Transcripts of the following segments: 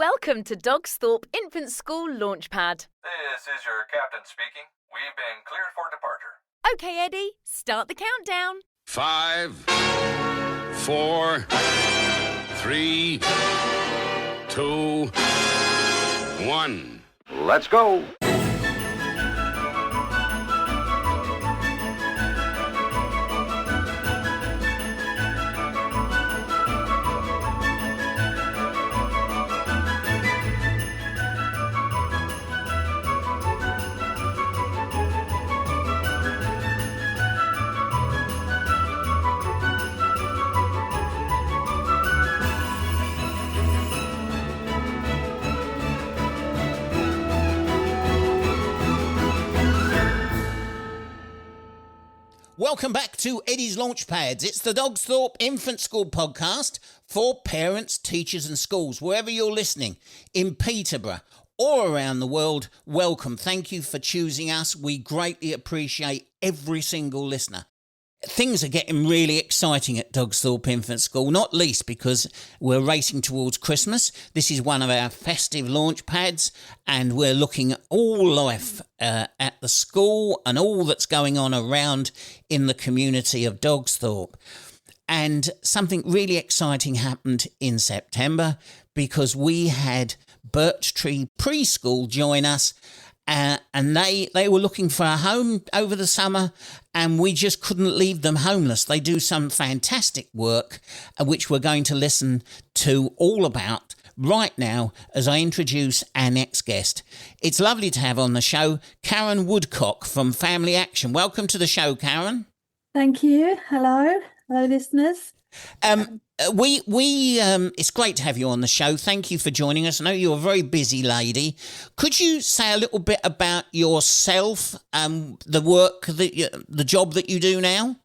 Welcome to Dogsthorpe Infant School Launchpad. This is your captain speaking. We've been cleared for departure. Okay, Eddie, start the countdown. 5, 4, 3, 2, 1. Let's go. Welcome back to Eddie's Launchpads. It's the Dogsthorpe Infant School podcast for parents, teachers and schools. Wherever you're listening, in Peterborough or around the world, welcome. Thank you for choosing us. We greatly appreciate every single listener. Things are getting really exciting at Dogsthorpe Infant School, not least because we're racing towards Christmas. This is one of our festive launch pads, and we're looking at all life at the school and all that's going on around in the community of Dogsthorpe. And something really exciting happened in September because we had Birchtree Preschool join us. And they were looking for a home over the summer, and we just couldn't leave them homeless. They do some fantastic work, which we're going to listen to all about right now as I introduce our next guest. It's lovely to have on the show Karen Woodcock from Family Action. Welcome to the show, Karen. Thank you. Hello, listeners. It's great to have you on the show. Thank you for joining us. I know you're a very busy lady. Could you say a little bit about yourself, the job that you do now?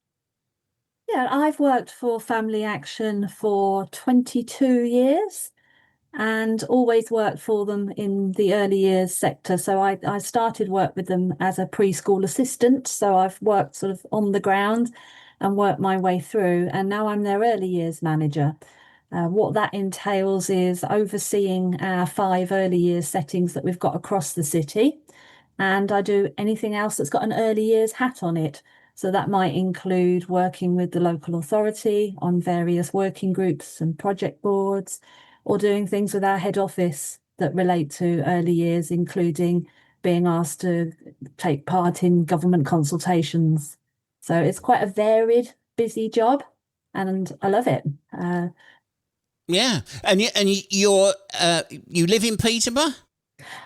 Yeah, I've worked for Family Action for 22 years and always worked for them in the early years sector. So I started work with them as a preschool assistant. So I've worked sort of on the ground and worked my way through, and now I'm their early years manager. What that entails is overseeing our 5 early years settings that we've got across the city, and I do anything else that's got an early years hat on it. So that might include working with the local authority on various working groups and project boards, or doing things with our head office that relate to early years, including being asked to take part in government consultations. So it's quite a varied, busy job, and I love it. Yeah, and you live in Peterborough?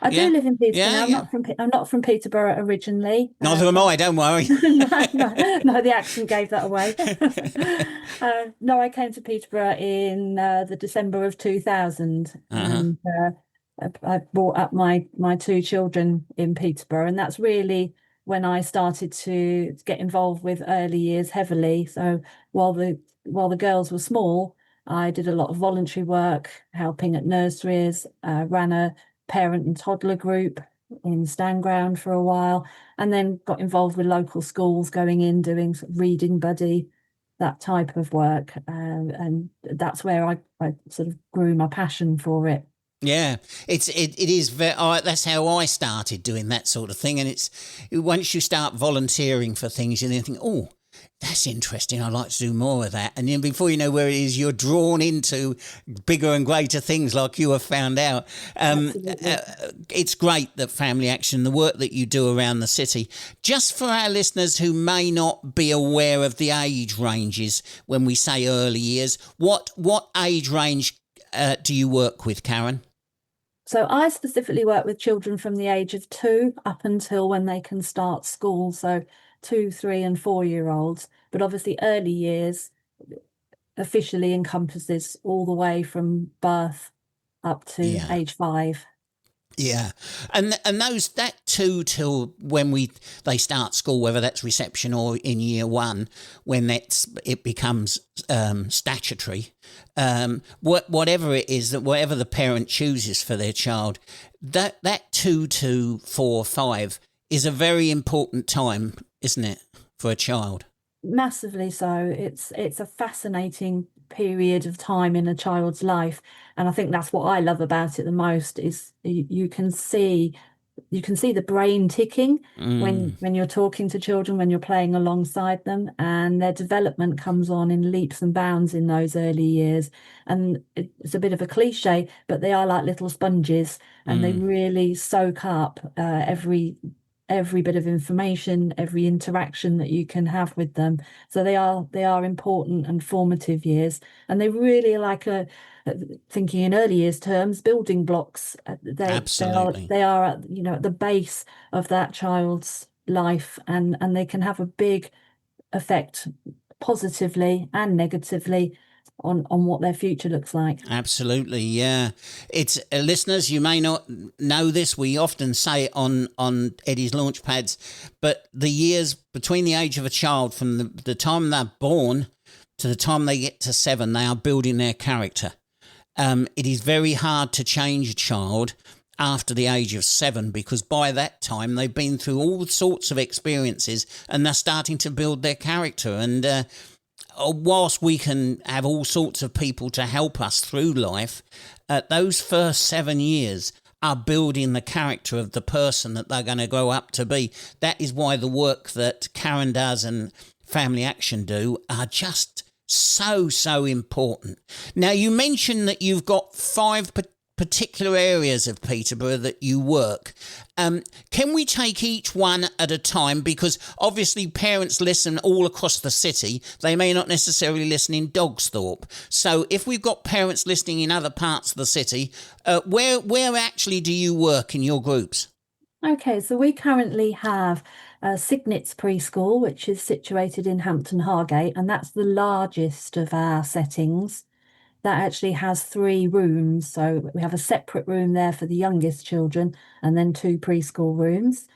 I do live in Peterborough. Yeah, I'm not from Peterborough originally. Neither am I. Don't worry. no, the accent gave that away. No, I came to Peterborough in the December of 2000, and I brought up my 2 children in Peterborough, and that's really when I started to get involved with early years heavily. So while the girls were small, I did a lot of voluntary work, helping at nurseries, ran a parent and toddler group in Stanground for a while, and then got involved with local schools, going in, doing reading buddy, that type of work. And that's where I sort of grew my passion for it. Yeah, it is very. That's how I started doing that sort of thing, and it's once you start volunteering for things, you then think, oh, that's interesting. I'd like to do more of that, and then before you know where it is, you're drawn into bigger and greater things, like you have found out. It's great that Family Action, the work that you do around the city. Just for our listeners who may not be aware of the age ranges when we say early years, what age range do you work with, Karen? So I specifically work with children from the age of 2 up until when they can start school. So 2, 3 and 4-year-olds. But obviously early years officially encompasses all the way from birth up to age 5. Yeah, and those that 2 till when they start school, whether that's reception or in year 1, when it becomes statutory, whatever it is, that whatever the parent chooses for their child, that 2 to 4, 5 is a very important time, isn't it, for a child? Massively so. It's a fascinating period of time in a child's life. And I think that's what I love about it the most, is you can see the brain ticking when you're talking to children, when you're playing alongside them, and their development comes on in leaps and bounds in those early years. And it's a bit of a cliche, but they are like little sponges, and they really soak up every bit of information, every interaction that you can have with them. So they are important and formative years, and they really like thinking in early years terms, building blocks. Absolutely. They are at, at the base of that child's life, and they can have a big effect, positively and negatively, on what their future looks like. Absolutely, yeah. It's listeners, you may not know this. We often say it on Eddie's Launchpads, but the years between the age of a child, from the time they're born to the time they get to 7, they are building their character. It is very hard to change a child after the age of 7, because by that time they've been through all sorts of experiences and they're starting to build their character. And whilst we can have all sorts of people to help us through life, those first 7 years are building the character of the person that they're going to grow up to be. That is why the work that Karen does and Family Action do are just so important. Now, you mentioned that you've got 5 particular areas of Peterborough that you work. Can we take each one at a time? Because obviously parents listen all across the city. They may not necessarily listen in Dogsthorpe. So if we've got parents listening in other parts of the city, where actually do you work in your groups? Okay, so we currently have Cygnet's Preschool, which is situated in Hampton Hargate, and that's the largest of our settings. That actually has 3 rooms. So we have a separate room there for the youngest children, and then 2 preschool rooms.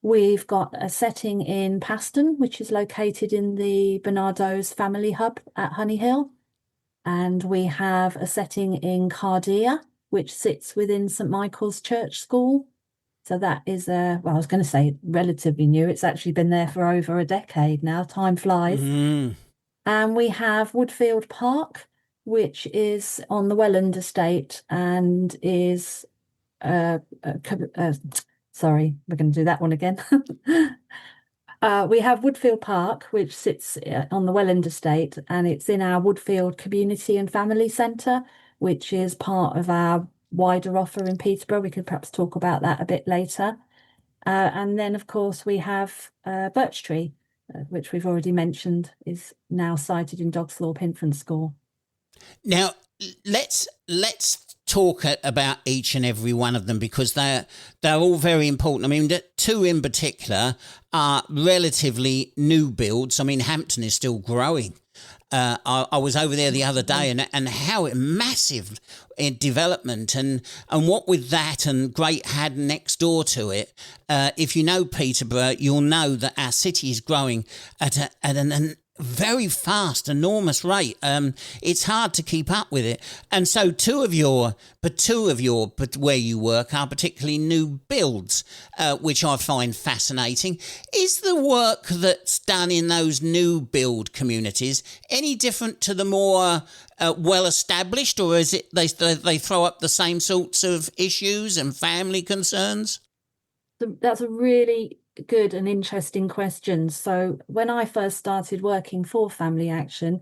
We've got a setting in Paston, which is located in the Bernardo's Family Hub at Honeyhill. And we have a setting in Cardia, which sits within St Michael's Church School. So that is, I was going to say relatively new. It's actually been there for over a decade now. Time flies. And we have Woodfield Park, which is on the Welland estate and is, sorry, we're going to do that one again. We have Woodfield Park, which sits on the Welland estate, and it's in our Woodfield Community and Family Centre, which is part of our wider offer in Peterborough. We could perhaps talk about that a bit later. And then, of course, we have Birchtree, which we've already mentioned, is now sited in Dogsthorpe Infant School. Now, let's talk about each and every one of them, because they're all very important. I mean, the 2 in particular are relatively new builds. I mean, Hampton is still growing. I was over there the other day, and how massive in development, and what with that and Great Haddon next door to it. If you know Peterborough, you'll know that our city is growing at an very fast, enormous rate. It's hard to keep up with it. And so two of your where you work are particularly new builds, which I find fascinating. Is the work that's done in those new build communities any different to the more well established, or is it they throw up the same sorts of issues and family concerns? That's a really good and interesting question. So when I first started working for Family Action,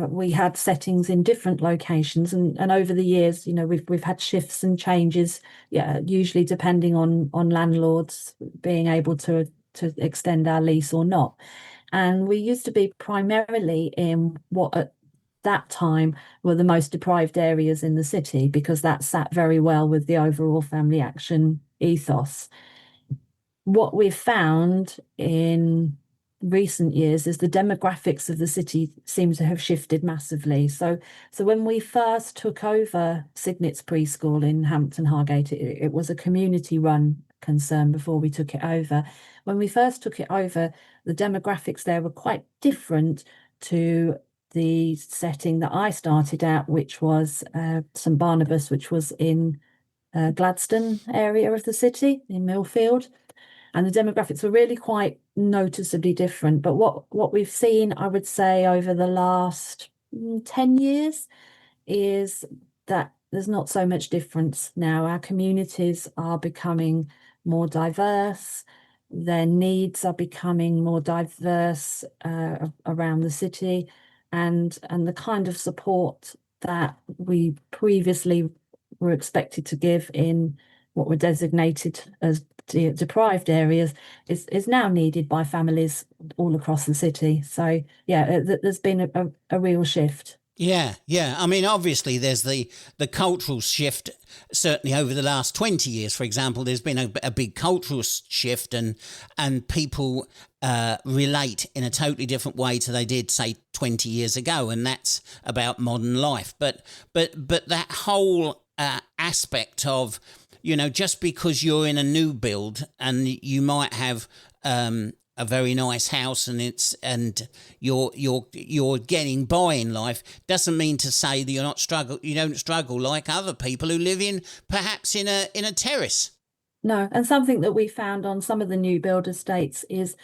we had settings in different locations, and over the years, we've had shifts and changes, usually depending on landlords being able to extend our lease or not. And we used to be primarily in what at that time were the most deprived areas in the city, because that sat very well with the overall Family Action ethos. What we've found in recent years is the demographics of the city seem to have shifted massively. So when we first took over Cygnet's Preschool in Hampton Hargate, it was a community-run concern before we took it over. When we first took it over, the demographics there were quite different to the setting that I started at, which was St Barnabas, which was in Gladstone area of the city, in Millfield. And the demographics were really quite noticeably different. But what we've seen, I would say, over the last 10 years is that there's not so much difference now. Our communities are becoming more diverse. Their needs are becoming more diverse around the city, and the kind of support that we previously were expected to give in what were designated as deprived areas is now needed by families all across the city. So yeah, there's been a real shift. Yeah, yeah. I mean, obviously, there's the cultural shift. Certainly, over the last 20 years, for example, there's been a big cultural shift, and people relate in a totally different way to they did, say, 20 years ago, and that's about modern life. But that whole aspect of, just because you're in a new build and you might have a very nice house and you're getting by in life, doesn't mean to say that you don't struggle like other people who live perhaps in a terrace. No, and something that we found on some of the new build estates is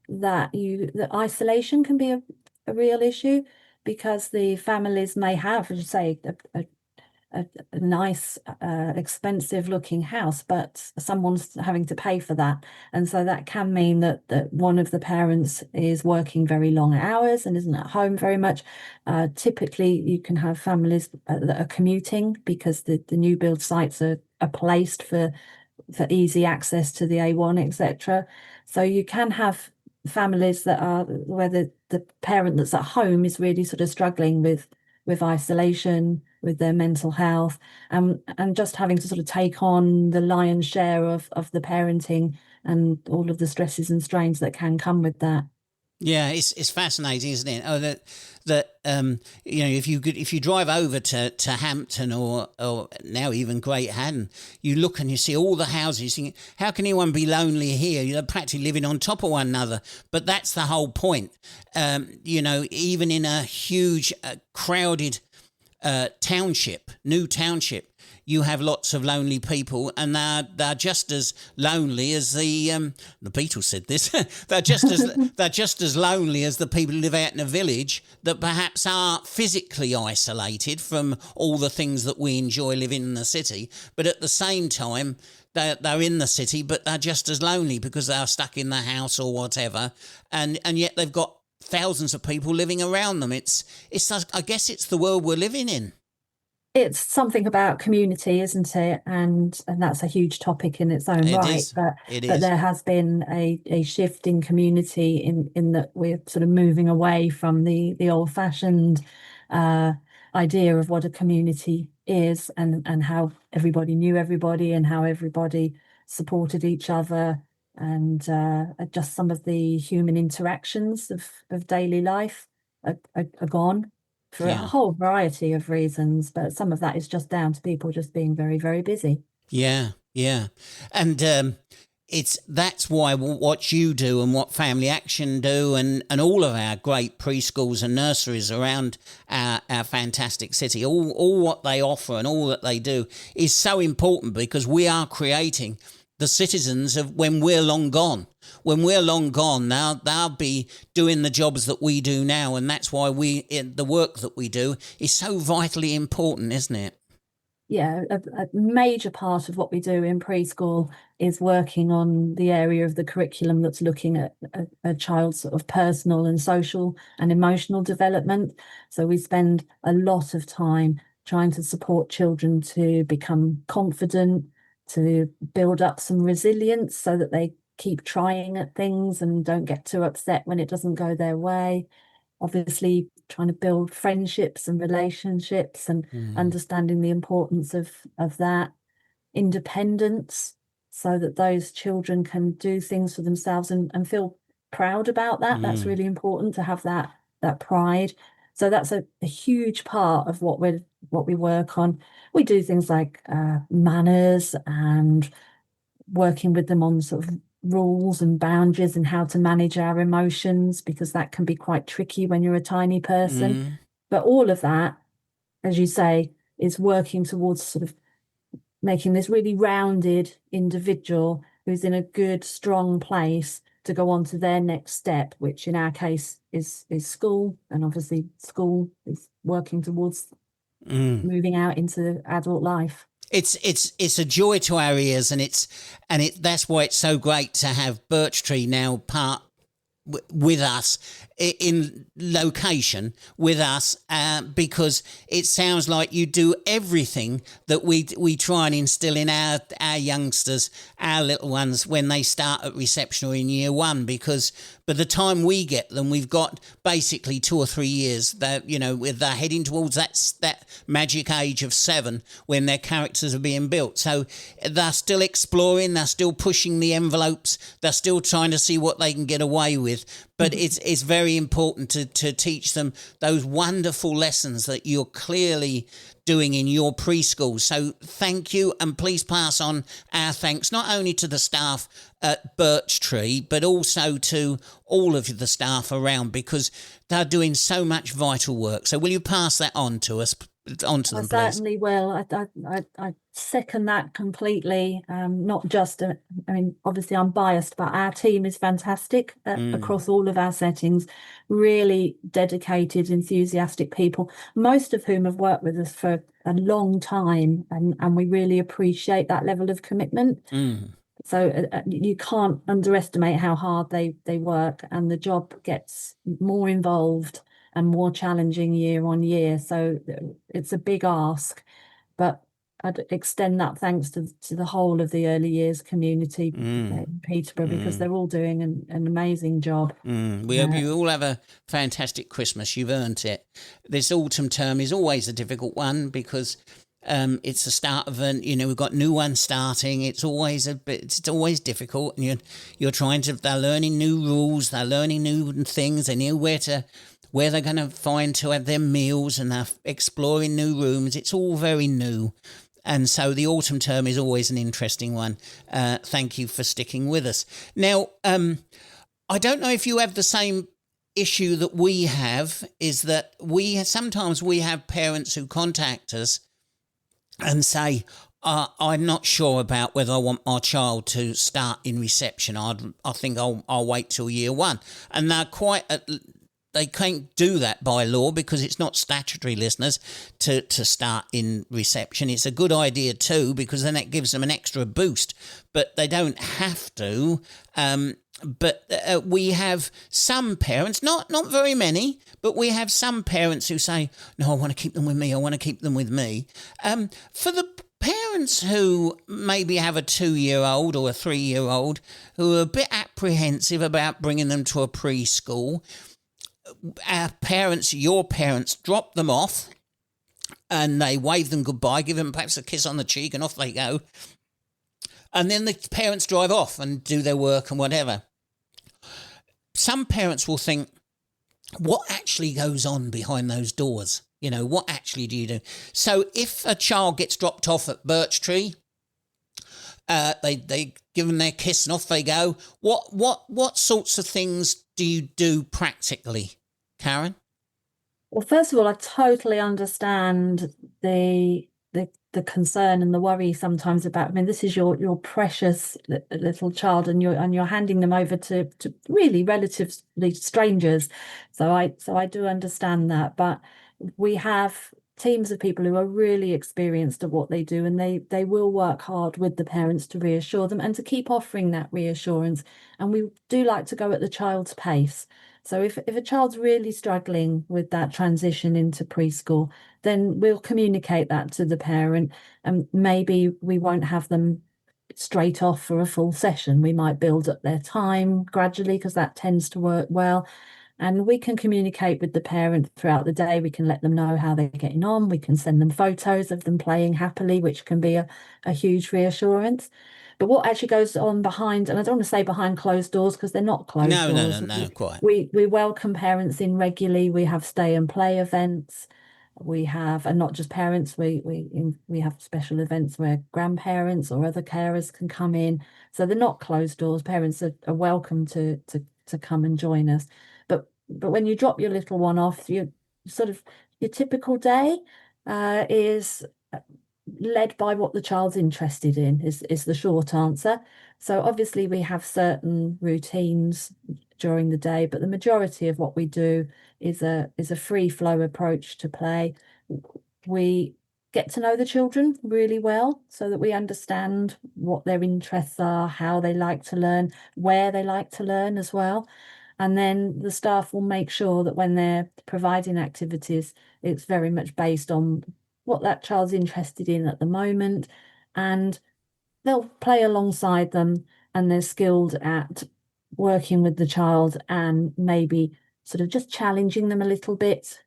that the isolation can be a real issue, because the families may have, as you say, a nice, expensive looking house, but someone's having to pay for that. And so that can mean that one of the parents is working very long hours and isn't at home very much. Typically, you can have families that are commuting, because the new build sites are placed for easy access to the A1, etc. So you can have families that are where the parent that's at home is really sort of struggling with isolation, with their mental health, and just having to sort of take on the lion's share of the parenting and all of the stresses and strains that can come with that. Yeah, it's fascinating, isn't it? Oh, that if you drive over to Hampton or now even Great Haddon, you look and you see all the houses. You think, how can anyone be lonely here? You're practically living on top of one another. But that's the whole point. Even in a huge, crowded new township, you have lots of lonely people, and they're just as lonely as the Beatles said this. they're just as lonely as the people who live out in a village that perhaps are physically isolated from all the things that we enjoy living in the city, but at the same time they're in the city, but they're just as lonely because they're stuck in the house or whatever, and yet they've got thousands of people living around them. It's I guess it's the world we're living in. It's something about community, isn't it? And that's a huge topic in its own right. But there has been a shift in community in that we're sort of moving away from the old-fashioned idea of what a community is, and how everybody knew everybody and how everybody supported each other, and just some of the human interactions of daily life are gone for a whole variety of reasons, but some of that is just down to people just being very, very busy. Yeah, and that's why what you do and what Family Action do and all of our great preschools and nurseries around our fantastic city, all what they offer and all that they do is so important, because we are creating the citizens of when we're long gone. When we're long gone, they'll be doing the jobs that we do now, and that's why the work that we do is so vitally important, isn't it? Yeah, a major part of what we do in preschool is working on the area of the curriculum that's looking at a child's sort of personal and social and emotional development. So we spend a lot of time trying to support children to become confident, to build up some resilience so that they keep trying at things and don't get too upset when it doesn't go their way. Obviously, trying to build friendships and relationships and understanding the importance of that. Independence, so that those children can do things for themselves and feel proud about that. That's really important, to have that pride. So that's a huge part of what we work on. We do things like manners and working with them on sort of rules and boundaries and how to manage our emotions, because that can be quite tricky when you're a tiny person. But all of that, as you say, is working towards sort of making this really rounded individual who's in a good, strong place to go on to their next step, which in our case is school, and obviously school is working towards moving out into adult life. It's a joy to our ears, and that's why it's so great to have Birchtree now part with us in location with us, because it sounds like you do everything that we try and instill in our youngsters, our little ones, when they start at reception or in year one, because by the time we get them, we've got basically 2 or 3 years that, you know, they're heading towards that magic age of 7 when their characters are being built. So they're still exploring, they're still pushing the envelopes, they're still trying to see what they can get away with. But it's very important to teach them those wonderful lessons that you're clearly doing in your preschool. So thank you, and please pass on our thanks not only to the staff at Birchtree, but also to all of the staff around, because they're doing so much vital work. So will you pass that on to us? Onto them, I certainly will. I second that completely. Not just, I mean, obviously I'm biased, but our team is fantastic across all of our settings. Really dedicated, enthusiastic people, most of whom have worked with us for a long time, and we really appreciate that level of commitment. So you can't underestimate how hard they work, and the job gets more involved and more challenging year on year. So it's a big ask, but I'd extend that thanks to the whole of the early years community in Peterborough, because they're all doing an amazing job. We hope you all have a fantastic Christmas. You've earned it. This autumn term is always a difficult one, because it's the start of we've got new ones starting. It's always difficult, and they're learning new rules, they're learning new things, they know where they're going to find to have their meals, and they're exploring new rooms. It's all very new. And so the autumn term is always an interesting one. Thank you for sticking with us. Now, I don't know if you have the same issue that we have, is that sometimes we have parents who contact us and say, I'm not sure about whether I want my child to start in reception. I think I'll wait till year one. And they're they can't do that by law, because it's not statutory, listeners, to start in reception. It's a good idea too, because then it gives them an extra boost, but they don't have to. But we have some parents, not very many, but we have some parents who say, no, I want to keep them with me. I want to keep them with me. For the parents who maybe have a 2-year-old or a 3-year-old who are a bit apprehensive about bringing them to a preschool, your parents drop them off and they wave them goodbye, give them perhaps a kiss on the cheek, and off they go. And then the parents drive off and do their work and whatever. Some parents will think, what actually goes on behind those doors? You know, what actually do you do? So if a child gets dropped off at Birchtree, they give them their kiss and off they go. What sorts of things do you do practically, Karen? Well, first of all, I totally understand the concern and the worry sometimes about. I mean, this is your precious little child, and you're handing them over to really relatively strangers. So I do understand that, but we have teams of people who are really experienced at what they do, and they will work hard with the parents to reassure them and to keep offering that reassurance. And we do like to go at the child's pace. So if a child's really struggling with that transition into preschool, then we'll communicate that to the parent, and maybe we won't have them straight off for a full session. We might build up their time gradually, because that tends to work well. And we can communicate with the parent throughout the day. We can let them know how they're getting on. We can send them photos of them playing happily, which can be a huge reassurance. But what actually goes on behind, and I don't want to say behind closed doors, because they're not closed doors. No, quite. We welcome parents in regularly. We have stay and play events. We have, and not just parents, we have special events where grandparents or other carers can come in. So they're not closed doors. Parents are welcome to come and join us. But when you drop your little one off, your typical day is led by what the child's interested in is the short answer. So obviously we have certain routines during the day, but the majority of what we do is a free flow approach to play. We get to know the children really well so that we understand what their interests are, how they like to learn, where they like to learn as well. And then the staff will make sure that when they're providing activities, it's very much based on what that child's interested in at the moment. And they'll play alongside them, and they're skilled at working with the child and maybe sort of just challenging them a little bit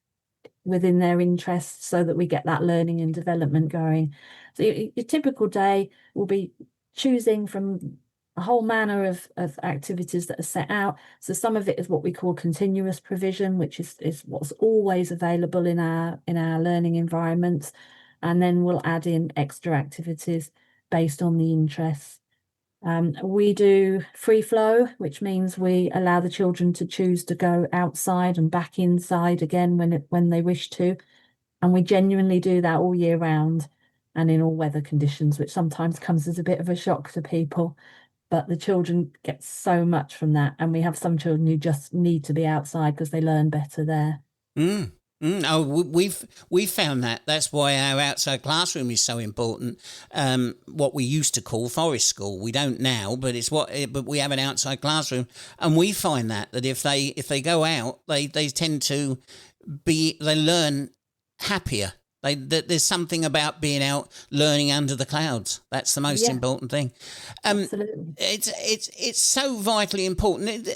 within their interests so that we get that learning and development going. So your typical day will be choosing from a whole manner of activities that are set out. So some of it is what we call continuous provision, which is what's always available in our learning environments. And then we'll add in extra activities based on the interests. We do free flow, which means we allow the children to choose to go outside and back inside again when they wish to. And we genuinely do that all year round and in all weather conditions, which sometimes comes as a bit of a shock to people. But the children get so much from that. And we have some children who just need to be outside because they learn better there. Oh, we've found that. That's why our outside classroom is so important. What we used to call forest school, we don't now, but but we have an outside classroom, and we find that if they go out, they tend to they learn happier. There's something about being out learning under the clouds. That's the most important thing. Absolutely. It's so vitally important.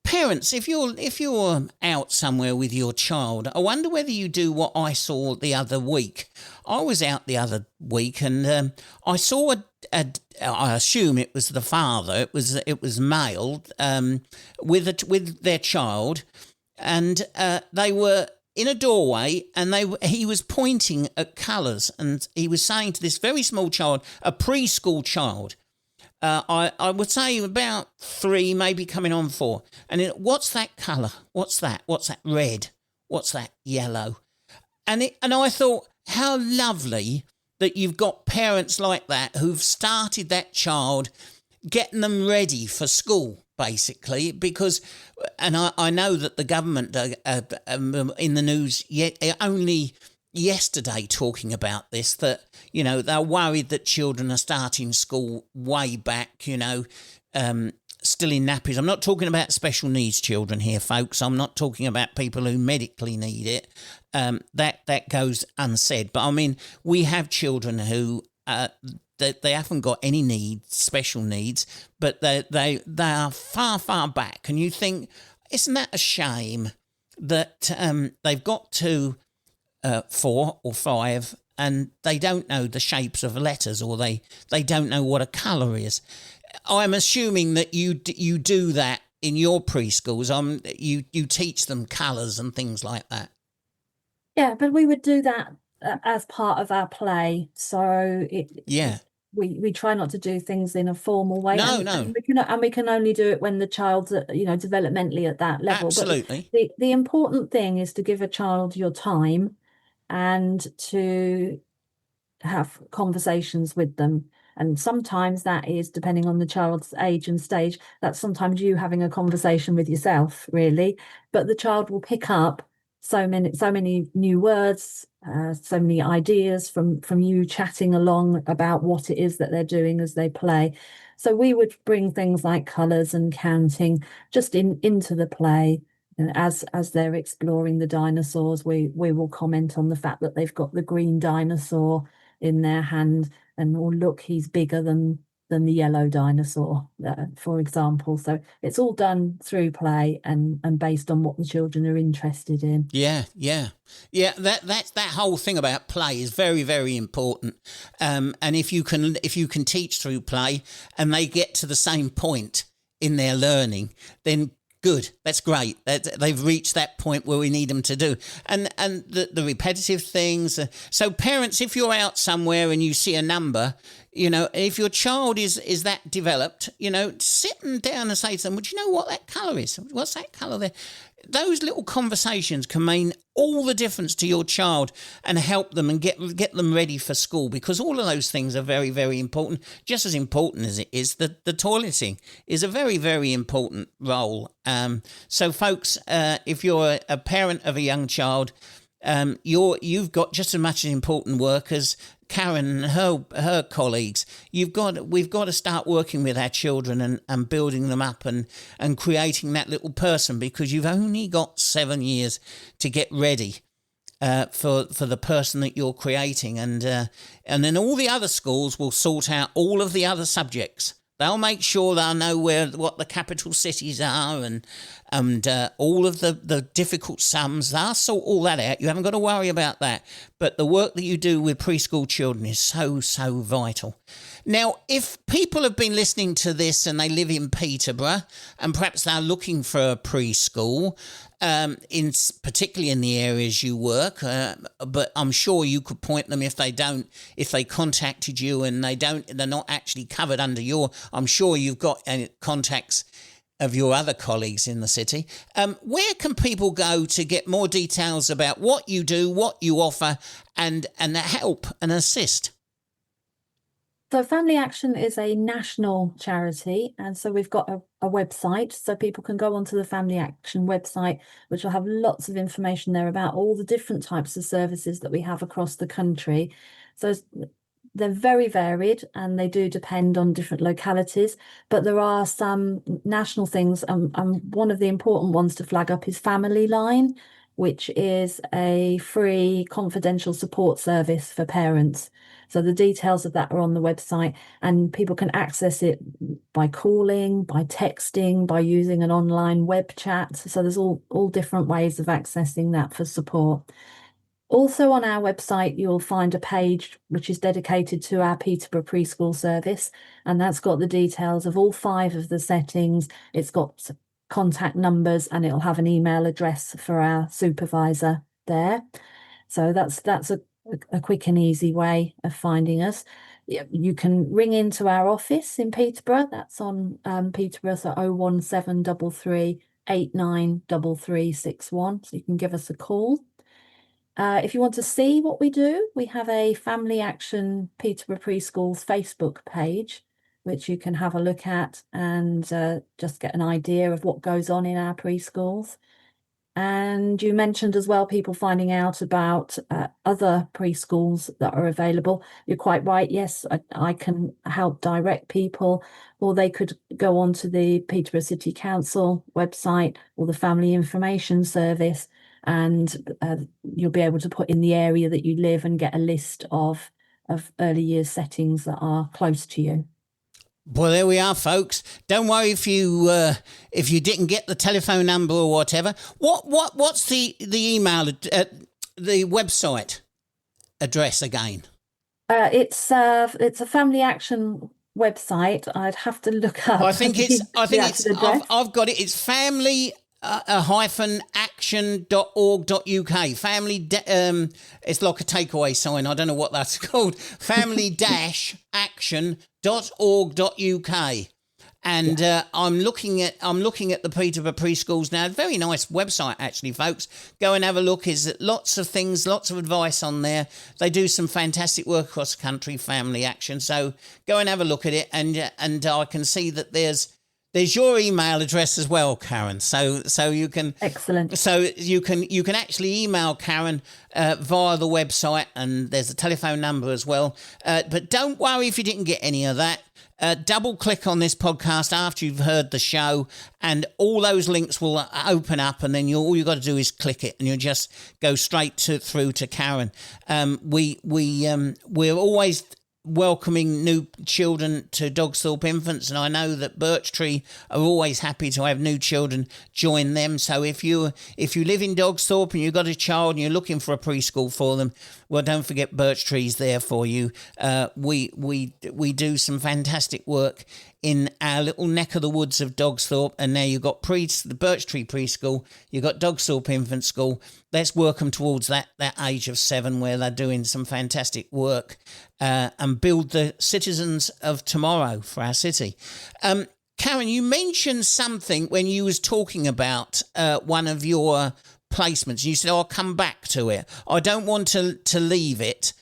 Parents, if you're out somewhere with your child, I wonder whether you do what I saw the other week. I was out the other week and I saw I assume it was the father. It was male with their child, and they were in a doorway, and he was pointing at colours, and he was saying to this very small child, a preschool child. I would say about 3, maybe coming on 4. And what's that colour? What's that? What's that red? What's that yellow? And I thought, how lovely that you've got parents like that who've started that child, getting them ready for school, basically, because, and I know that the government in the news only yesterday talking about this, that they're worried that children are starting school way back, still in nappies. I'm not talking about special needs children here, folks. I'm not talking about people who medically need it. That goes unsaid. But I mean, we have children who they haven't got any needs, special needs, but they are far back. And you think, isn't that a shame that they've got to 4 or 5 and they don't know the shapes of letters, or they don't know what a colour is. I'm assuming that you do that in your preschools. You teach them colours and things like that. Yeah, but we would do that as part of our play. So we try not to do things in a formal way. No. And we can only do it when the child's developmentally at that level. Absolutely. But the important thing is to give a child your time and to have conversations with them. And sometimes that is, depending on the child's age and stage, that's sometimes you having a conversation with yourself, really. But the child will pick up so many new words, so many ideas from you chatting along about what it is that they're doing as they play. So we would bring things like colours and counting just into the play. And as they're exploring the dinosaurs, we will comment on the fact that they've got the green dinosaur in their hand, and look, he's bigger than the yellow dinosaur, for example. So it's all done through play and based on what the children are interested in. Yeah. That whole thing about play is very, very important. And if you can teach through play and they get to the same point in their learning, then good. That's great. They've reached that point where we need them to do. And the repetitive things. So parents, if you're out somewhere and you see a number, if your child is that developed, sit them down and say to them, would you know what that colour is? What's that colour there? those little conversations can mean all the difference to your child and help them and get them ready for school, because all of those things are very, very important. Just as important as it is, the toileting is a very, very important role. So folks, if you're a parent of a young child, you've got just as much as important work as Karen and her colleagues. We've got to start working with our children and building them up and creating that little person, because you've only got 7 years to get ready for the person that you're creating, and then all the other schools will sort out all of the other subjects. They'll make sure they'll know what the capital cities are and all of the difficult sums. They'll sort all that out. You haven't got to worry about that. But the work that you do with preschool children is so, so vital. Now, if people have been listening to this and they live in Peterborough and perhaps they're looking for a preschool, particularly in the areas you work, but I'm sure you could point them if they contacted you and they're not actually covered under I'm sure you've got contacts of your other colleagues in the city. Where can people go to get more details about what you do, what you offer, and help and assist? So Family Action is a national charity, and so we've got a website, so people can go onto the Family Action website, which will have lots of information there about all the different types of services that we have across the country. So they're very varied and they do depend on different localities, but there are some national things. One of the important ones to flag up is Family Line, which is a free confidential support service for parents. So the details of that are on the website, and people can access it by calling, by texting, by using an online web chat. So there's all different ways of accessing that for support. Also on our website, you'll find a page which is dedicated to our Peterborough Preschool service, and that's got the details of all 5 of the settings. It's got contact numbers and it'll have an email address for our supervisor there. So that's a quick and easy way of finding us. You can ring into our office in Peterborough. That's on Peterborough, so 01733 893361. So you can give us a call. If you want to see what we do, we have a Family Action Peterborough Pre-Schools Facebook page, which you can have a look at and just get an idea of what goes on in our preschools. And you mentioned as well people finding out about other preschools that are available. You're quite right. Yes, I can help direct people, or they could go on to the Peterborough City Council website or the Family Information Service, and you'll be able to put in the area that you live and get a list of early years settings that are close to you. Well, there we are, folks. Don't worry if you didn't get the telephone number or whatever. What's the email, the website address again? It's a Family Action website. I'd have to look up. I've got it. It's family action.org.uk. Family, it's like a takeaway sign. I don't know what that's called. Family-action.org.uk. And I'm looking at the Peterborough Preschools now. Very nice website, actually, folks. Go and have a look. There's lots of things, lots of advice on there. They do some fantastic work across the country, Family Action. So go and have a look at it. And I can see that there's your email address as well, Karen. So you can excellent. So you can actually email Karen via the website, and there's a telephone number as well. But don't worry if you didn't get any of that. Double click on this podcast after you've heard the show, and all those links will open up, and then all you got to do is click it, and you'll just go straight through to Karen. We're always welcoming new children to Dogsthorpe Infants, and I know that Birchtree are always happy to have new children join them. So if you live in Dogsthorpe and you've got a child and you're looking for a preschool for them, well, don't forget Birchtree's there for you. We do some fantastic work in our little neck of the woods of Dogsthorpe, and now you've got the Birchtree Preschool, you've got Dogsthorpe Infant School. Let's work them towards that age of 7, where they're doing some fantastic work and build the citizens of tomorrow for our city. Karen, you mentioned something when you was talking about one of your placements. You said, I'll come back to it. I don't want to leave it.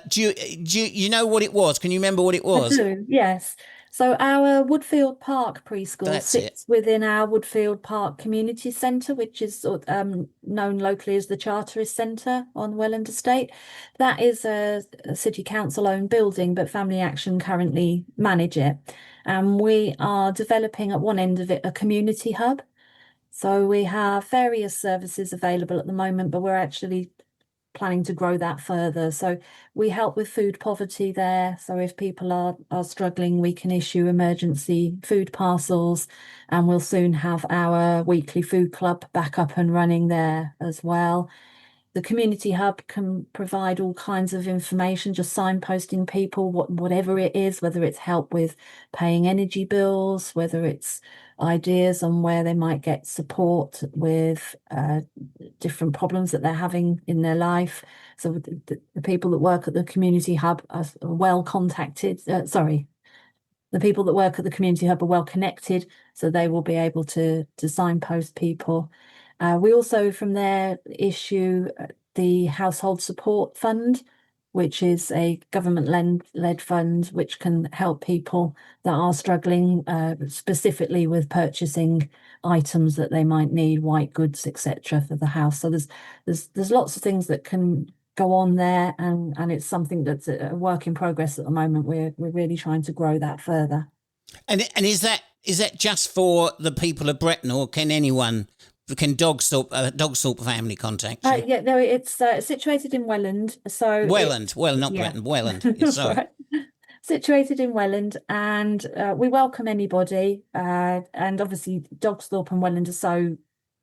Do you know what it was? Can you remember what it was? I do, yes. So our Woodfield Park preschool sits within our Woodfield Park Community Centre, which is known locally as the Charterist Centre on Welland Estate. That is a City Council-owned building, but Family Action currently manage it. And we are developing at one end of it a community hub. So we have various services available at the moment, but we're actually planning to grow that further. So we help with food poverty there. So if people are struggling, we can issue emergency food parcels, and we'll soon have our weekly food club back up and running there as well. The community hub can provide all kinds of information, just signposting people, whatever it is, whether it's help with paying energy bills, whether it's ideas on where they might get support with different problems that they're having in their life. So the people that work at the community hub are well contacted. The people that work at the community hub are well connected, so they will be able to signpost people. We also from there issue the Household Support Fund, which is a government-led fund which can help people that are struggling specifically with purchasing items that they might need, white goods, etc., for the house. So there's lots of things that can go on there, and it's something that's a work in progress at the moment. We're really trying to grow that further. And is that just for the people of Breton, or can anyone? Can Dogsthorpe family contact you? Yeah, no, it's situated in Welland. So Welland, not Breton, Welland. Sorry. Right. Situated in Welland, and we welcome anybody. And obviously, Dogsthorpe and Welland are so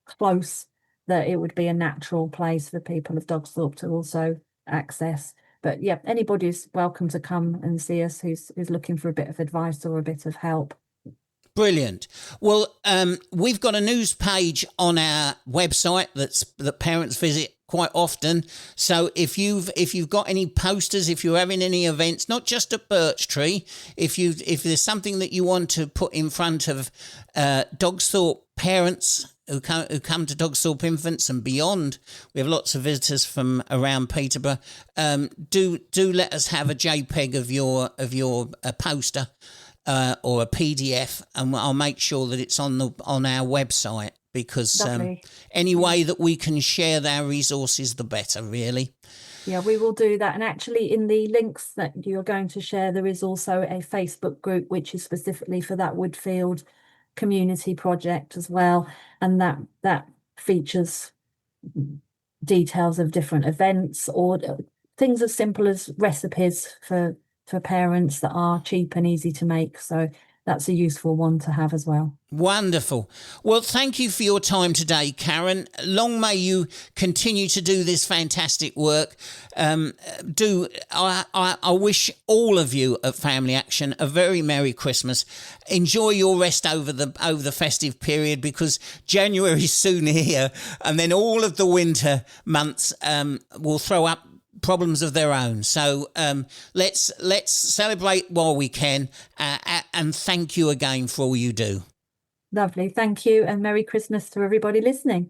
close that it would be a natural place for people of Dogsthorpe to also access. But yeah, anybody's welcome to come and see us who's looking for a bit of advice or a bit of help. Brilliant. Well, we've got a news page on our website that parents visit quite often. So if you've got any posters, if you're having any events, not just at Birchtree, if there's something that you want to put in front of Dogsthorpe parents who come to Dogsthorpe Infants and beyond, we have lots of visitors from around Peterborough. Do let us have a JPEG of your poster. Or a PDF, and I'll make sure that it's on our website, because any way that we can share our resources, the better, really. Yeah, we will do that. And actually, in the links that you're going to share, there is also a Facebook group which is specifically for that Woodfield community project as well, and that features details of different events or things as simple as recipes for parents that are cheap and easy to make. So that's a useful one to have as well. Wonderful. Well, thank you for your time today, Karen. Long may you continue to do this fantastic work. I wish all of you at Family Action a very Merry Christmas. Enjoy your rest over the festive period, because January is soon here, and then all of the winter months will throw up problems of their own. So let's celebrate while we can, and thank you again for all you do. Lovely. Thank you, and Merry Christmas to everybody listening.